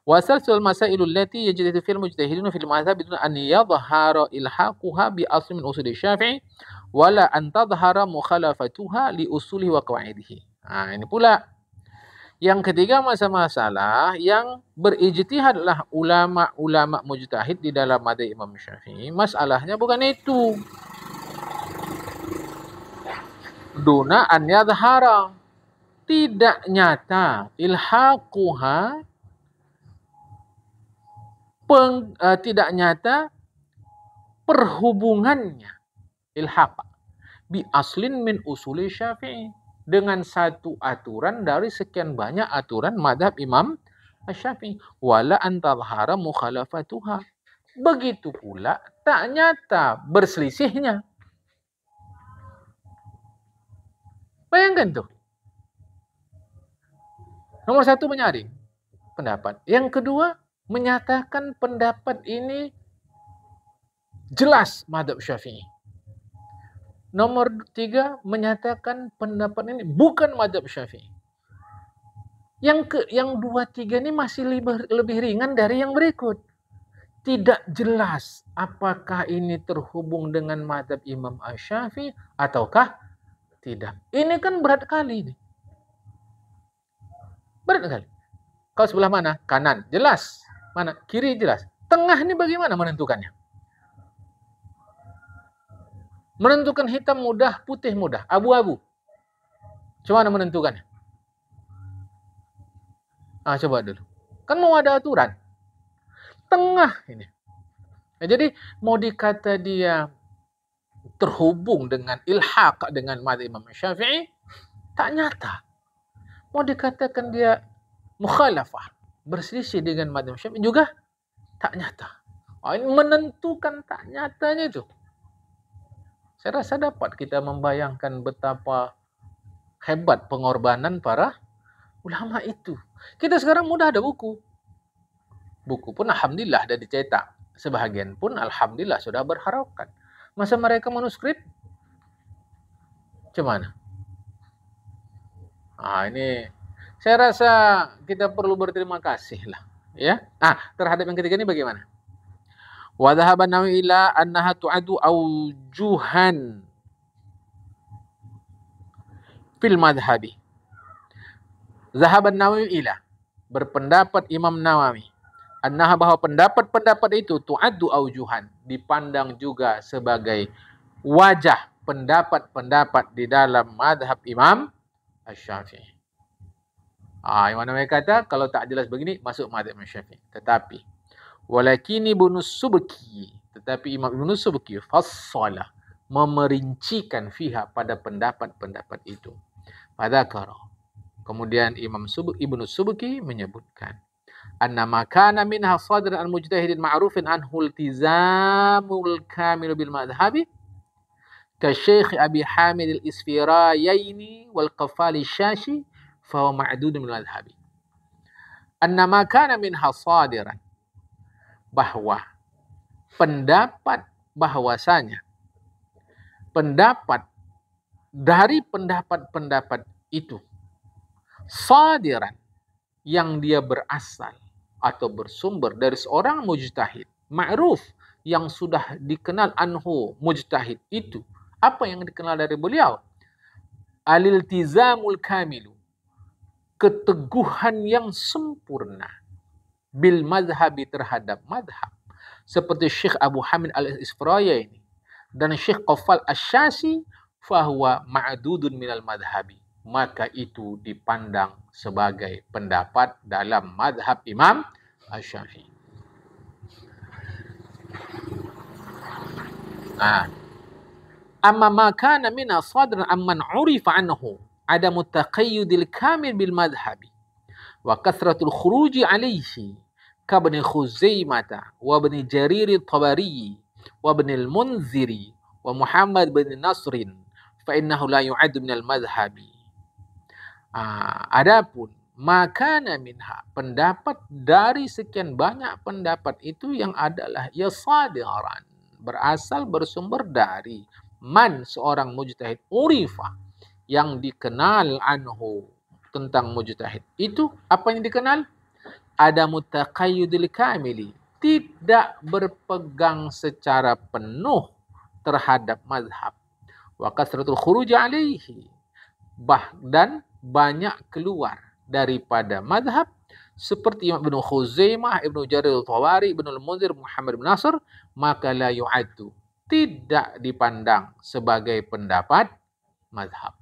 Speaker 1: Wasalsul masailul lati yajtahid fil mujtahidin fil mazhab bidun an yadhhara ilhaquha bi asl min usul Syafi'i wala an tadhhara mukhalafatuha li usulihi wa qawaidihi. Ini pula yang ketiga masalah yang berijtihadlah ulama-ulama mujtahid di dalam mazhab Imam Syafi'i. Masalahnya bukan itu. Duna an yadhhara, tidak nyata, ilhaquha, tidak nyata perhubungannya, ilhaq bi aslin min usuli Syafi'i, dengan satu aturan dari sekian banyak aturan mazhab Imam Syafi'i. Wala an tadhhara mukhalafatuha, begitu pula tak nyata berselisihnya. Bayangkan tuh. Nomor satu menyaring pendapat. Yang kedua menyatakan pendapat ini jelas mazhab Syafi'i. Nomor tiga menyatakan pendapat ini bukan mazhab Syafi'i. Yang dua tiga ini masih lebih ringan dari yang berikut. Tidak jelas apakah ini terhubung dengan mazhab Imam Asy-Syafi'i ataukah tidak. Ini kan berat kali. Berat kali. Kalau sebelah mana? Kanan. Jelas. Mana? Kiri jelas. Tengah ini bagaimana menentukannya? Menentukan hitam mudah, putih mudah, abu-abu. Cuma menentukannya. Coba dulu. Kan mau ada aturan. Tengah ini. Jadi mau dikata dia terhubung dengan ilhaq dengan mazhab Imam Syafi'i, tak nyata. Mau dikatakan dia mukhalafah, berselisih dengan mazhab Syafi'i juga tak nyata. Ini menentukan tak nyatanya itu. Saya rasa dapat kita membayangkan betapa hebat pengorbanan para ulama itu. Kita sekarang mudah ada buku. Buku pun alhamdulillah sudah dicetak. Sebahagian pun alhamdulillah sudah berharokat. Masa mereka manuskrip? Gimana? Ini saya rasa kita perlu berterima kasih lah, ya. Terhadap yang ketiga ini bagaimana? Wa dhahaba Nawawi ila annaha tu'adu aujuhan fil madhhabi. Dhahaba Nawawi ila, berpendapat Imam Nawawi, annaha, bahwa pendapat-pendapat itu tu'addu aujuhan, dipandang juga sebagai wajah pendapat-pendapat di dalam madhab Imam Asy-Syafi'i. Yang mana mereka kata kalau tak jelas begini masuk madhab Imam Syafi'i. Tetapi walakini Ibnu Subki, tetapi Imam Ibnu Subki fassala, memerincikan fiha pada pendapat-pendapat itu. Fadzakara, kemudian Ibnu Subki menyebutkan anna ma kana minha sadran an mujtahidin ma'rufin anhu iltizamul kamil bil madhhabi ka Syekh Abi Hamid al-Isfirayaini wal Qafali Syashi fa huwa ma'dud min madhhabi. Anna ma kana minha sadiran, bahwa pendapat bahwasanya pendapat dari pendapat-pendapat itu sadiran, yang dia berasal atau bersumber dari seorang mujtahid ma'ruf, yang sudah dikenal anhu mujtahid itu. Apa yang dikenal dari beliau? Al-iltizamul kamilu, keteguhan yang sempurna, bil madhabi, terhadap madhab, seperti Syekh Abu Hamid al-Isfirayaini dan Syekh Qafal Asy-Syashi, fahuwa ma'dudun minal madhabi, maka itu dipandang sebagai pendapat dalam madhab Imam Asy-Syafi'i. Amma ma kana mina sadran amman urifa anhu adamu taqayyudil kamil bil madhabi wa kathratul khuruji alayhi ka Ibn Khuzaimah wa Ibn Jarir at-Tabari wa Ibn al-Munziri wa Muhammad bin Nasrin fa innahu la yu'addu minal madhabi. Adapun makana minha, pendapat dari sekian banyak pendapat itu yang adalah ya sadiran, berasal bersumber dari man, seorang mujtahid, urifa, yang dikenal anhu, tentang mujtahid itu. Apa yang dikenal? Ada mutaqayyudil kamili, tidak berpegang secara penuh terhadap mazhab. Wa kasratul khuruj alaihi, dan banyak keluar daripada mazhab, seperti Imam Ibn Khuzaimah, Ibn Jarir al-Tabari, Ibn al-Munzir, Muhammad bin Nasr, maka la yu'addu, tidak dipandang sebagai pendapat mazhab.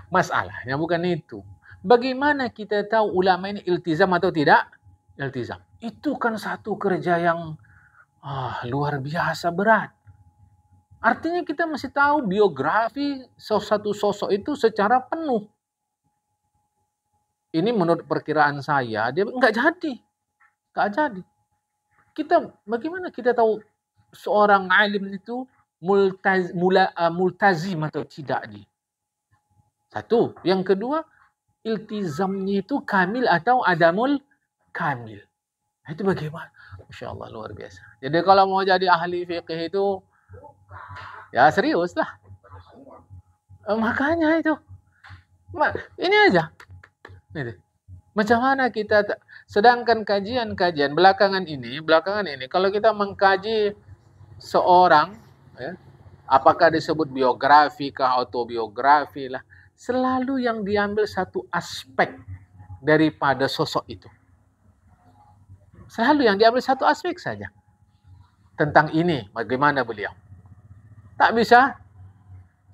Speaker 1: Masalahnya bukan itu. Bagaimana kita tahu ulama ini iltizam atau tidak iltizam? Itu kan satu kerja yang luar biasa berat. Artinya kita mesti tahu biografi satu sosok itu secara penuh. Ini menurut perkiraan saya, dia enggak jadi. Bagaimana kita tahu seorang alim itu multazim atau tidak dia? Satu. Yang kedua, iltizamnya itu kamil atau adamul kamil. Itu bagaimana? Masya Allah, luar biasa. Jadi kalau mau jadi ahli fiqh itu, ya serius lah. Makanya itu. Ini aja. Macam mana kita, sedangkan kajian-kajian belakangan ini, kalau kita mengkaji seorang, ya, apakah disebut biografi kah, autobiografi lah, selalu yang diambil satu aspek daripada sosok itu. Selalu yang diambil satu aspek saja. Tentang ini, bagaimana beliau. Tak bisa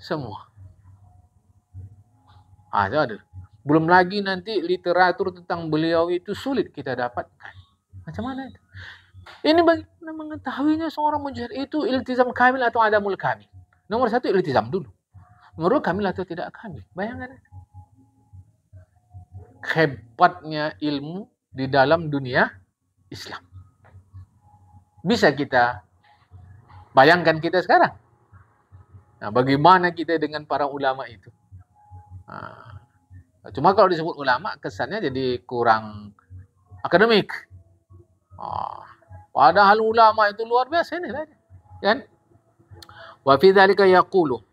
Speaker 1: semua. Jadi, belum lagi nanti literatur tentang beliau itu sulit kita dapatkan. Macam mana itu? Ini bagaimana mengetahuinya seorang mujtahid itu iltizam kamil atau adamul kamil? Nomor satu, iltizam dulu. Nomor dua, kamil atau tidak kamil. Bayangkan. Hebatnya ilmu di dalam dunia Islam. Bisa kita bayangkan kita sekarang. Nah, bagaimana kita dengan para ulama itu? Cuma kalau disebut ulama, kesannya jadi kurang akademik. Padahal ulama itu luar biasa ini, kan? Wa fi dzalika yaqulu.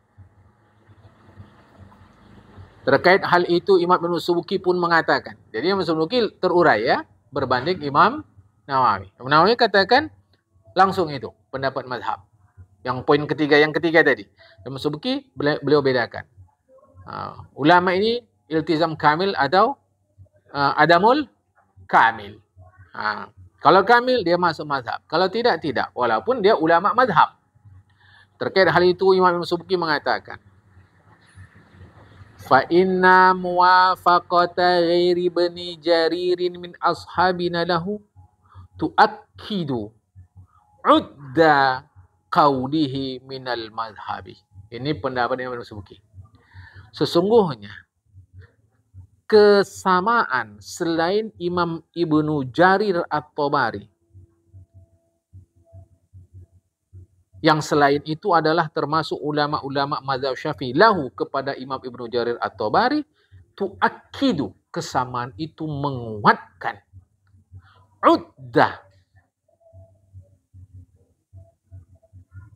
Speaker 1: Terkait hal itu Imam Ibn Subki pun mengatakan. Jadi Imam Subki terurai ya, berbanding Imam Nawawi. Imam Nawawi katakan langsung itu pendapat mazhab. Yang poin ketiga, yang ketiga tadi. Imam Subki beliau bedakan. Ulama ini iltizam kamil atau adamul kamil. Kalau kamil dia masuk mazhab. Kalau tidak, tidak. Walaupun dia ulama mazhab. Terkait hal itu Imam Ibn Subki mengatakan, fa inna muwafaqata ghairi bani jaririn min ashabina lahu tuakkidu udda qawlihi minal madhabi. Ini pendapat Imam Ibn Subki. Sesungguhnya kesamaan selain Imam Ibnu Jarir At-Tabari, yang selain itu adalah termasuk ulama-ulama mazhab Syafi'i lahu kepada Imam Ibnu Jarir At-Tabari, tuakkidu, kesamaan itu menguatkan, uddah,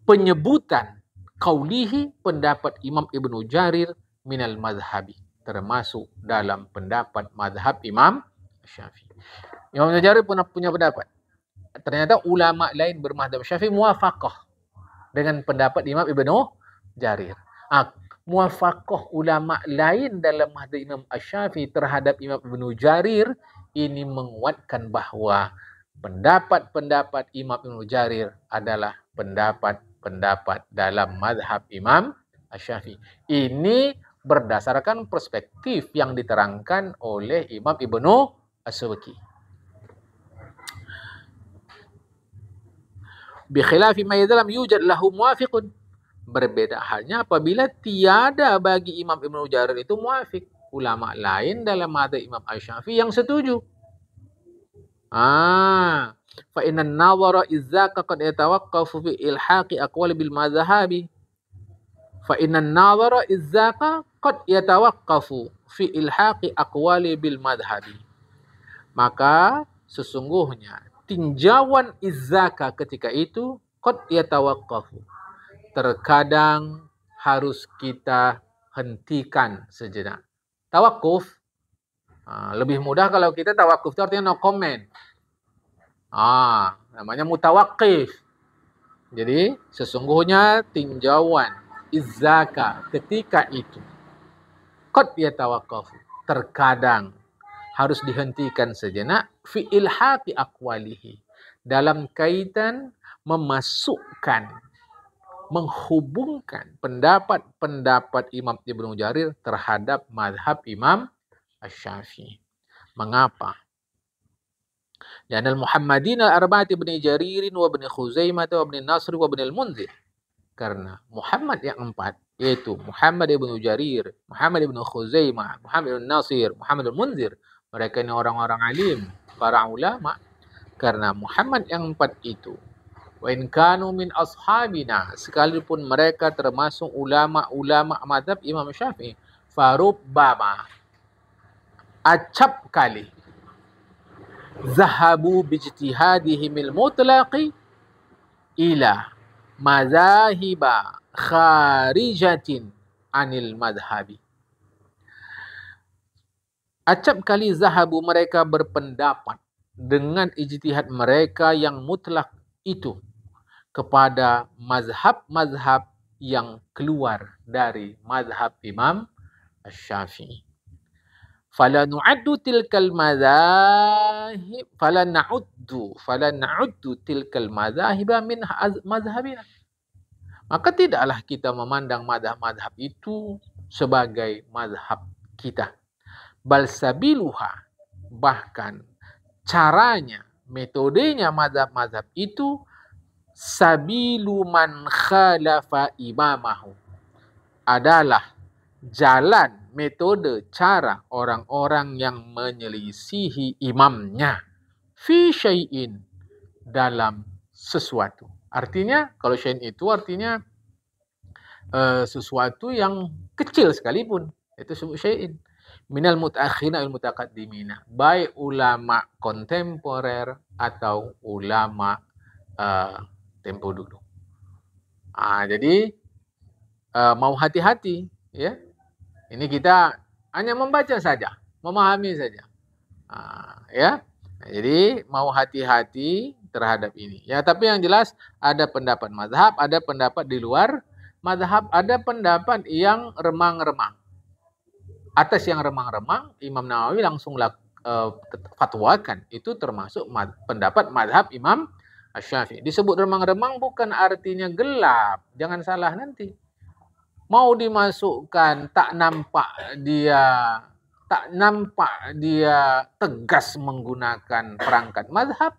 Speaker 1: penyebutan qaulihi, pendapat Imam Ibnu Jarir minal madhabi, termasuk dalam pendapat madhab Imam Syafi'i. Imam Ibnu Jarir pun punya pendapat. Ternyata ulama lain bermadhab Syafi'i muwafaqah dengan pendapat Imam Ibnu Jarir. Muwafaqah ulama lain dalam madhab Imam Asy-Syafi'i terhadap Imam Ibnu Jarir ini menguatkan bahawa pendapat-pendapat Imam Ibnu Jarir adalah pendapat-pendapat dalam madhab Imam Asy-Syafi'i. Ini berdasarkan perspektif yang diterangkan oleh Imam Ibnu As-Subki. Bikhilafi ma idza lam yujad lahu muwafiqun. Berbeda halnya apabila tiada bagi Imam Ibnu Jarir itu muwafiq, ulama lain dalam madzhab Imam Asy-Syafi'i yang setuju. Fa inna an-nadhara izzaka qad yatawaqqafu fi ilhaqi aqwali bil madhhabi. Fa inna an-nadhara izzaka qad yatawaqqafu fi ilhaqi aqwali bil madhhabi. Maka sesungguhnya tinjauan izzaka ketika itu qad yatawaqqafu, terkadang harus kita hentikan sejenak. Tawakuf, lebih mudah kalau kita tawakuf itu artinya no comment. Namanya mutawaqqif. Jadi sesungguhnya tinjauan izzaka ketika itu qad yatawaqqafu, terkadang harus dihentikan sejenak fi ilhaqi aqwalihi, dalam kaitan memasukkan, menghubungkan pendapat-pendapat Imam Ibnu Jarir terhadap mazhab Imam Asy-Syafi'i. Mengapa? Dan al-Muhammadina arba'ati ibn Jaririn wa ibn Khuzaimah wa ibn Nasr wa ibn al-Munzir. Karena Muhammad yang empat, yaitu Muhammad ibn Jarir, Muhammad ibn Khuzaimah, Muhammad ibn Nasir, Muhammad al-Munzir. Mereka ini orang-orang alim, para ulama. Karena Muhammad yang empat itu, wa in kanu min ashabina, sekalipun mereka termasuk ulama-ulama mazhab Imam Syafi'i, farubbama, acap kali, zahabu bijtihadihimil mutlaqi ila mazahiba kharijatin anil madhabi. Acap kali zahabu, mereka berpendapat dengan ijtihad mereka yang mutlak itu kepada mazhab-mazhab yang keluar dari mazhab Imam Asy-Syafi'i. Fala na'uddu tilkal madzahiba min mazhabina. Maka tidaklah kita memandang mazhab-mazhab itu sebagai mazhab kita. Bal sabiluha, bahkan caranya, metodenya mazhab-mazhab itu sabilu man khalafa imamahu, adalah jalan, metode, cara orang-orang yang menyelisihi imamnya fi syai'in, dalam sesuatu. Artinya kalau syai'in itu artinya sesuatu yang kecil sekalipun, itu sebut syai'in. Minal mutaakhirina wal mutaqaddimina, baik ulama kontemporer atau ulama tempo dulu. Jadi mau hati-hati, ya. Ini kita hanya membaca saja, memahami saja, ya. Jadi mau hati-hati terhadap ini, ya. Tapi yang jelas ada pendapat mazhab, ada pendapat di luar mazhab, ada pendapat yang remang-remang. Atas yang remang-remang, Imam Nawawi langsung fatwakan. Itu termasuk pendapat mazhab Imam Asy-Syafi'i. Disebut remang-remang bukan artinya gelap. Jangan salah nanti. Mau dimasukkan tak nampak dia tegas menggunakan perangkat mazhab,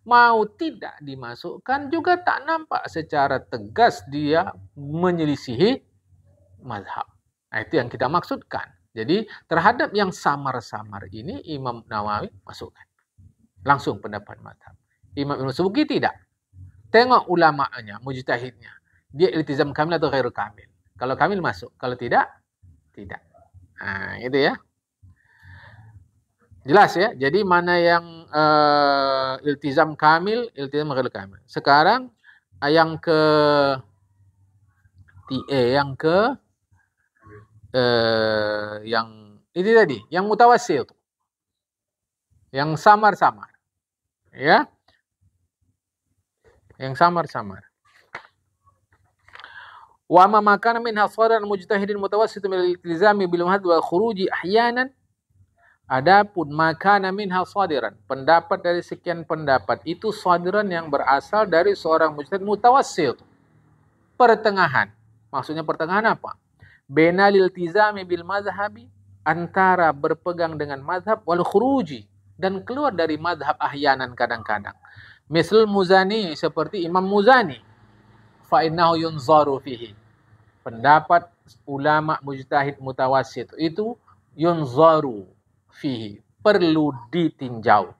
Speaker 1: mau tidak dimasukkan juga tak nampak secara tegas dia menyelisihi mazhab. Nah, itu yang kita maksudkan. Jadi terhadap yang samar-samar ini Imam Nawawi masukkan langsung pendapat mazhab. Imam Ibn Subki tidak. Tengok ulama'nya, mujtahidnya. Dia iltizam kamil atau ghairu kamil. Kalau kamil masuk, kalau tidak, tidak. Nah, itu ya. Jelas ya. Jadi mana yang iltizam kamil, iltizam ghairu kamil. Sekarang yang yang ini tadi, yang mutawassil, yang samar-samar. Ya. Yang samar-samar. Wa ma makana minha saran mujtahidin mutawassit min al-iltizami bil madhhab wal khuruji ahyanan. Adapun makana minha sadiran, pendapat dari sekian pendapat itu sadiran yang berasal dari seorang mujtahid mutawassit, pertengahan. Maksudnya pertengahan apa? Bainal iltizami bil madhhabi, antara berpegang dengan madhab, wal khuruji, dan keluar dari madhab ahyanan kadang-kadang. Misal Muzani, seperti Imam Muzani, fa innahu yunzaru fihi. Pendapat ulama mujtahid mutawassit itu yunzaru fihi, perlu ditinjau.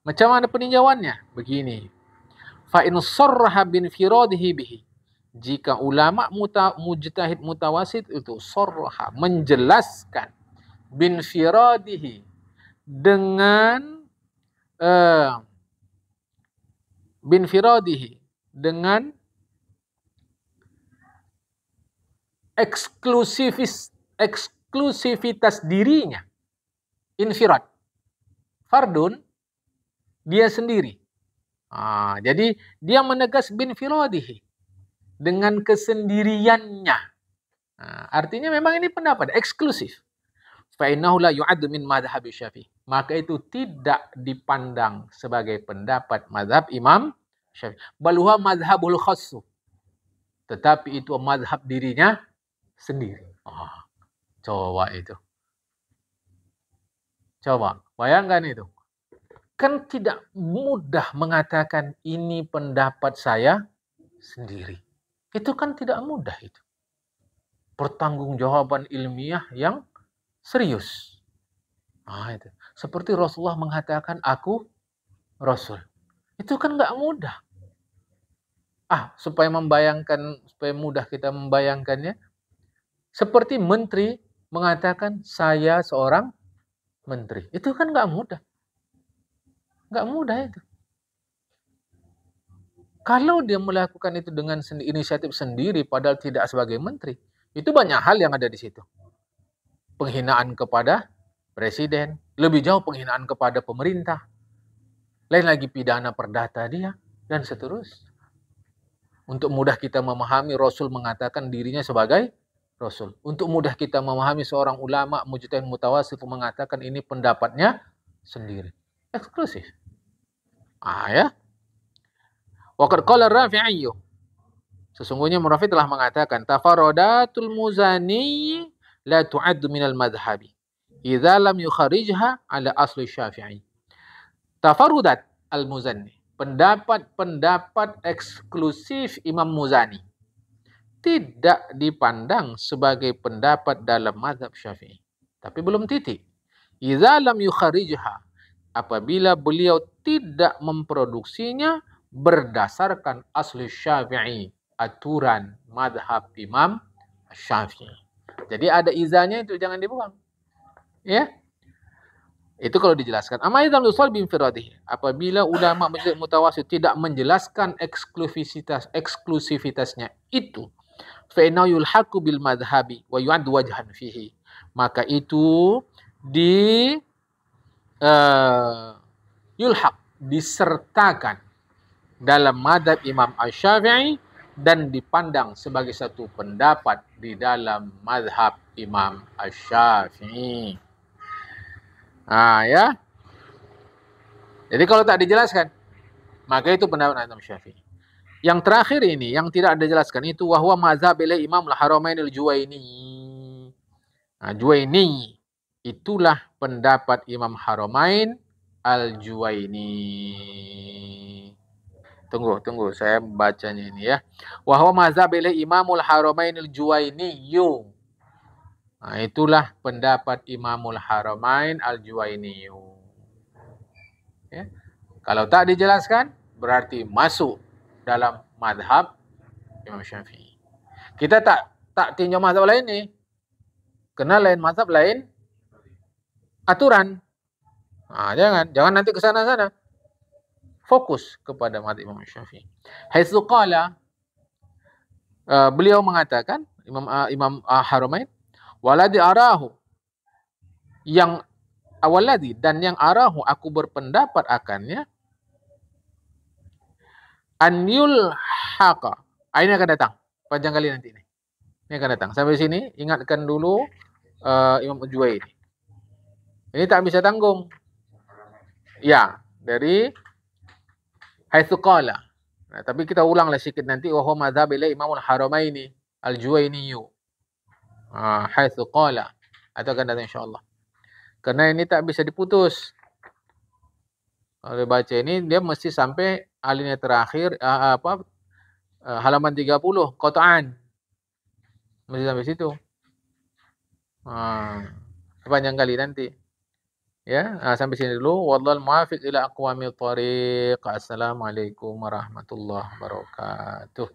Speaker 1: Macam mana peninjauannya? Begini. Fa in sarraha bin firadihi bihi. Jika ulama mujtahid mutawassit itu sarraha, menjelaskan, bin firadihi, dengan bin firadihi, dengan eksklusivitas dirinya. Infirad. Fardun, dia sendiri. Jadi dia menegas bin firadihi, dengan kesendiriannya. Artinya memang ini pendapat eksklusif. Fa innahu la yu'addu min madhhab Syafi'i. Maka itu tidak dipandang sebagai pendapat mazhab Imam Syafi'i. Bal huwa madhhabul khassu. Tetapi itu mazhab dirinya sendiri. Coba itu. Coba, bayangkan itu. Kan tidak mudah mengatakan ini pendapat saya sendiri. Itu kan tidak mudah itu. Pertanggungjawaban ilmiah yang serius. Itu. Seperti Rasulullah mengatakan, aku Rasul. Itu kan nggak mudah. Supaya mudah kita membayangkannya, seperti menteri mengatakan, saya seorang menteri. Itu kan nggak mudah. Nggak mudah itu. Kalau dia melakukan itu dengan inisiatif sendiri, padahal tidak sebagai menteri, itu banyak hal yang ada di situ. Penghinaan kepada presiden, lebih jauh penghinaan kepada pemerintah, lain lagi pidana perdata dia, dan seterusnya. Untuk mudah kita memahami, Rasul mengatakan dirinya sebagai Rasul. Untuk mudah kita memahami, seorang ulama mujtahid mutawassit mengatakan ini pendapatnya sendiri. Eksklusif. Ya. Waqad qala Rafi'i. Sesungguhnya Rafi' telah mengatakan, tafarradatul Muzani la tu'addu minal madhhabi idza lam yukharijha ala asli Syafi'i. Tafarrudat al-Muzani, pendapat-pendapat eksklusif Imam Muzani, tidak dipandang sebagai pendapat dalam mazhab Syafi'i. Tapi belum titik. Idza lam yukharijha, apabila beliau tidak memproduksinya berdasarkan asli Syafi'i, aturan mazhab Imam Syafi'i. Jadi ada izanya, itu jangan dibuang. Ya. Itu kalau dijelaskan. Amma idzam yusal bi infiradihi, apabila ulama mutawassit tidak menjelaskan eksklusivitasnya itu, fa inna yulhaqu bil madhhabi wa yu'ad wajhan fihi, maka itu yulhaq, disertakan dalam madhab Imam Asy-Syafi'i dan dipandang sebagai satu pendapat di dalam madhab Imam Asy-Syafi'i. Ya. Jadi kalau tak dijelaskan, Maka itu pendapat Imam Syafi'i. Yang terakhir ini, yang tidak ada jelaskan itu, wahwa mazhab Imam al-Haramain al-Juwaini. Nah, Juwaini. Itulah pendapat Imam Haramain al-Juwaini. Tunggu, saya bacanya ini ya. Wahwa mazhab Imamul Haramainil Juwainiyyu. Nah, itulah pendapat Imamul Haramain al-Juwainiyyu. Ya. Kalau tak dijelaskan, berarti masuk dalam madhab Imam Syafi'i. Kita tak tinjau mazhab lain nih. Kena lain mazhab, lain aturan. Nah, jangan nanti ke sana-sana. Fokus kepada madhab Imam Syafi'i. Haitsu qala, beliau mengatakan, Imam Haramain, waladi arahu, yang awaladi, dan yang arahu, aku berpendapat akannya, an yulhaqa. Ini akan datang panjang kali nanti ini. Ini akan datang. Sampai sini ingatkan dulu Imam Juwaini. Ini tak bisa tanggung. Ya, dari haitsu qala. Nah, tapi kita ulanglah sedikit nanti, wa huwa madzhab Imamul Haramaini al-Juwainiyyu. Haitsu qala. Atau akan datang insyaallah. Karena ini tak bisa diputus. Kalau baca ini dia mesti sampai alinea terakhir halaman 30 qat'an. Mesti sampai situ. Sepanjang kali nanti. Ya, sampai sini dulu. Wallahul muwaffiq ila aqwamit thoriq. Assalamualaikum warahmatullahi wabarakatuh.